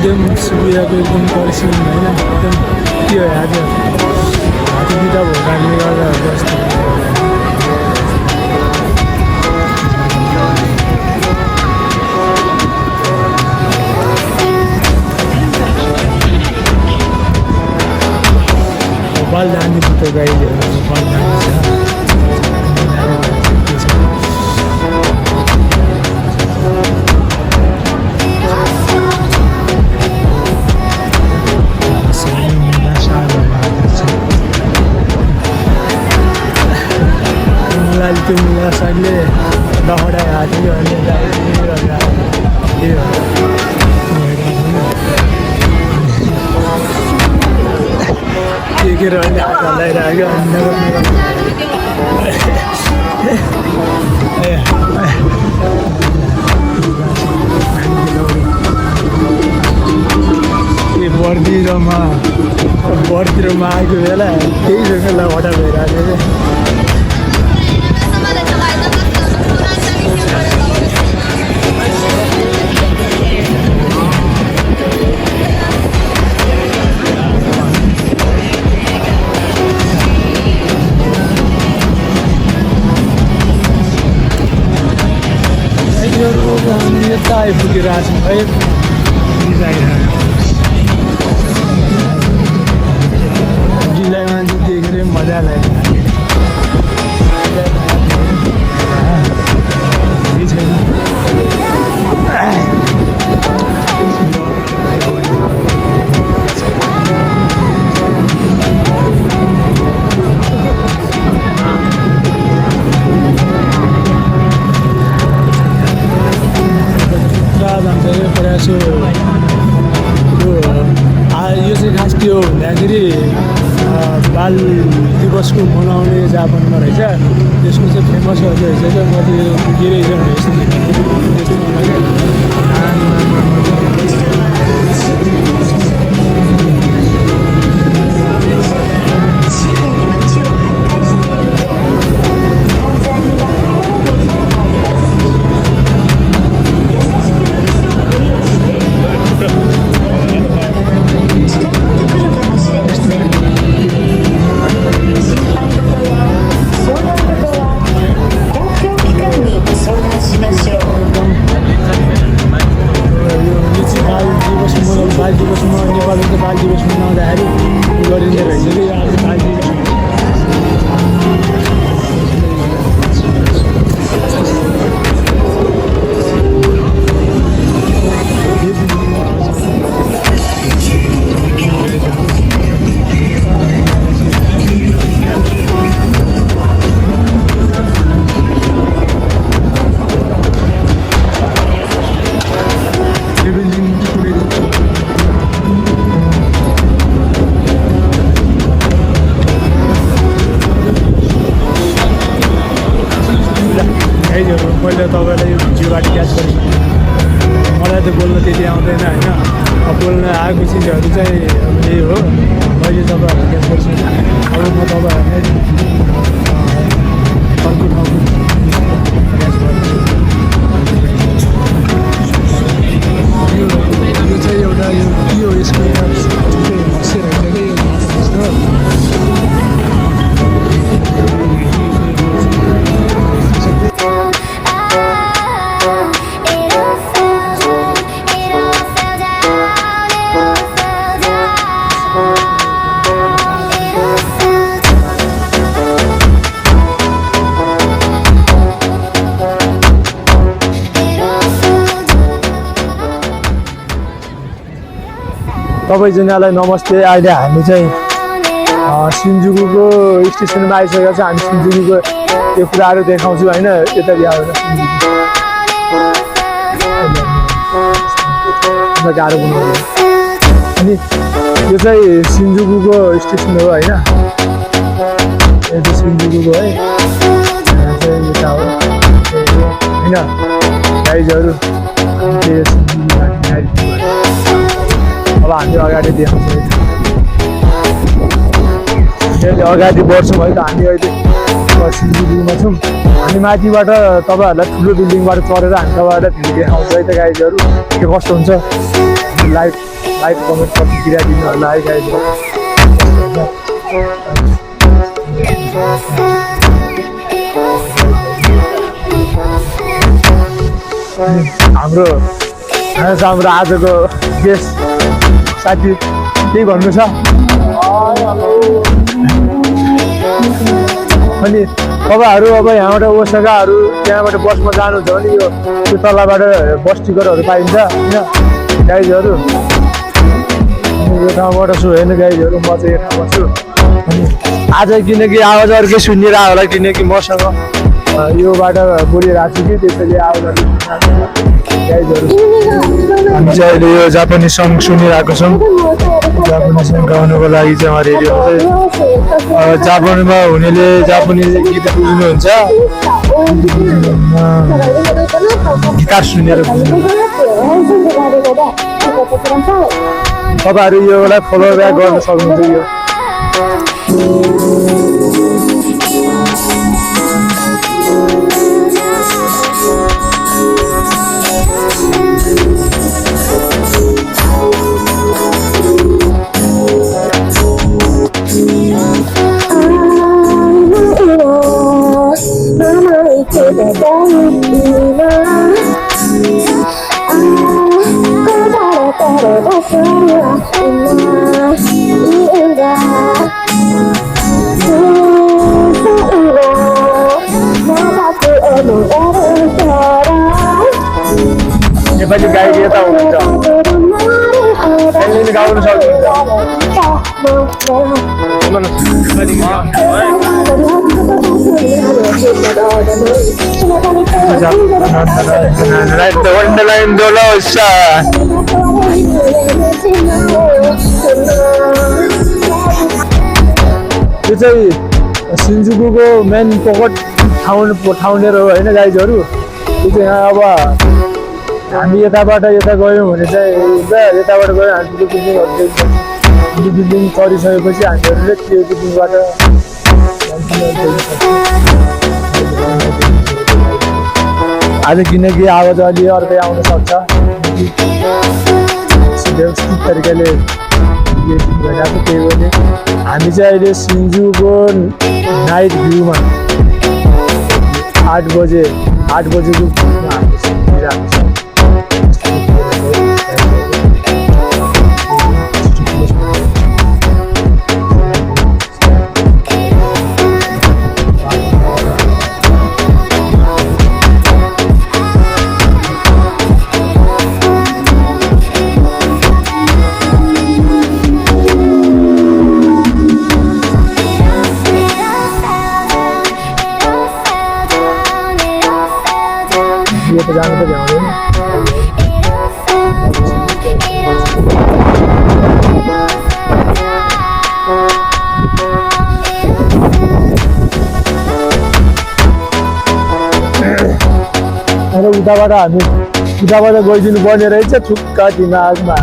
एकदम सुविधाको एकदम परिश्रम होइन एकदम के हो आज हात बिदा भएको कारणले गर्दा जस्तो बल जाने त गाईहरू बल जान्छ त्यो मुला साइडले दखडा हाल्यो अनि के अहिले हात हल्लाइरहेको बर्दिरोमा आएको बेला त्यही जग्गालाई हटा भइरहेको थियो यता आइपुगिरहेको छौँ है गिलाइमा चाहिँ देखेर मजा लाग्यो यो चाहिँ खास त्यो भन्दाखेरि बाल दिवसको मनाउने जापानमा रहेछ त्यसको चाहिँ फेमस रहेछ क्या म त्यो पुगिरहेछ बाल दिवसमा नेपालमा त बाल दिवस मनाउँदाखेरि गरिने रहेछ कि आज बाल दिवस पहिला तपाईँलाई यो भिडियोबाट क्याच गरेँ मलाई त बोल्न त्यति आउँदैन होइन अब बोल्न आएको चिजहरू चाहिँ अब यही हो मैले तपाईँहरूलाई क्याच गर्छु अब म तपाईँहरूलाई अर्को ठाउँको क्याच गर्छु यो चाहिँ एउटा यो के हो यसको हँसेर सबैजनालाई नमस्ते। अहिले हामी चाहिँ सिन्जुकूको स्टेसनमा आइसकेको छ। हामी सिन्जुकूको त्यो कुराहरू देखाउँछु होइन। यता बिहार गाह्रो बनाउँछ अनि यो चाहिँ सिन्जुकूको स्टेसन हो होइन। यो चाहिँ सिन्जुकूको है यता हो होइन गाइजहरू। अब हामी अगाडि देखाउँछौँ। यसले अगाडि बढ्छौँ है त। हामी अहिले सिन्जुकूमा छौँ। हामी माथिबाट तपाईँहरूलाई ठुलो बिल्डिङबाट चढेर हामी तपाईँहरूलाई भिडियो देखाउँछ है त गाइजहरू। के कस्तो हुन्छ लाइक कमेन्ट प्रतिक्रिया दिनु होला है गाइज। हाम्रो आजको गेस्ट साथी केही भन्नु छ? अनि तपाईँहरू अब यहाँबाट ओसाकाहरू त्यहाँबाट बसमा जानुहुन्छ भने यो तलबाट बस टिकटहरू पाइन्छ होइन गाइजहरू। यो ठाउँबाट छु होइन गाइजहरू, म चाहिँ यो ठाउँमा छु। अनि आज किनकि आवाज अर्कै सुनिरहेको होला, किनकि मसँग यो बाटो बोलिरहेको छु कि त्यसैले आवाज गाइजहरू। हामी चाहिँ अहिले यो जापानिज सङ्ग सुनिरहेको छौँ। जापानिज सङ्ग गाउनुको लागि चाहिँ उहाँ रेडियो चाहिँ जापानमा हुनेले जापानिज गीत बुझ्नुहुन्छ, गिटार सुनेर तपाईँहरू योलाई फलो ब्याक गर्न सक्नुहुन्छ। यो नेपाली गायक यता हुनुहुन्छ, गाउनु सक्नुहुन्छ। यो चाहिँ सिन्जुकुको मेन पकड ठाउँनेर हो होइन गाइजहरू। यो चाहिँ यहाँ अब हामी यताबाट यता गयौँ भने चाहिँ यताबाट गयौँ हामी बिल्डिङहरू बिल्डिङ चढिसकेपछि हामीहरूले त्यो बिल्डिङबाट आज किनकि आवाज अलि अर्कै आउन सक्छ, व्यवस्थित तरिकाले भइरहेको। त्यही भने हामी चाहिँ अहिले सिन्जुको नाइट भ्यूमा 8 बजेको भ्यूमा हामी सुनिरहेको छौँ। ये तो जाने तो भ्याउँदैन। उताबाट हामी उताबाट गइदिनु पर्ने रहेछ, थुक्का दिमागमा।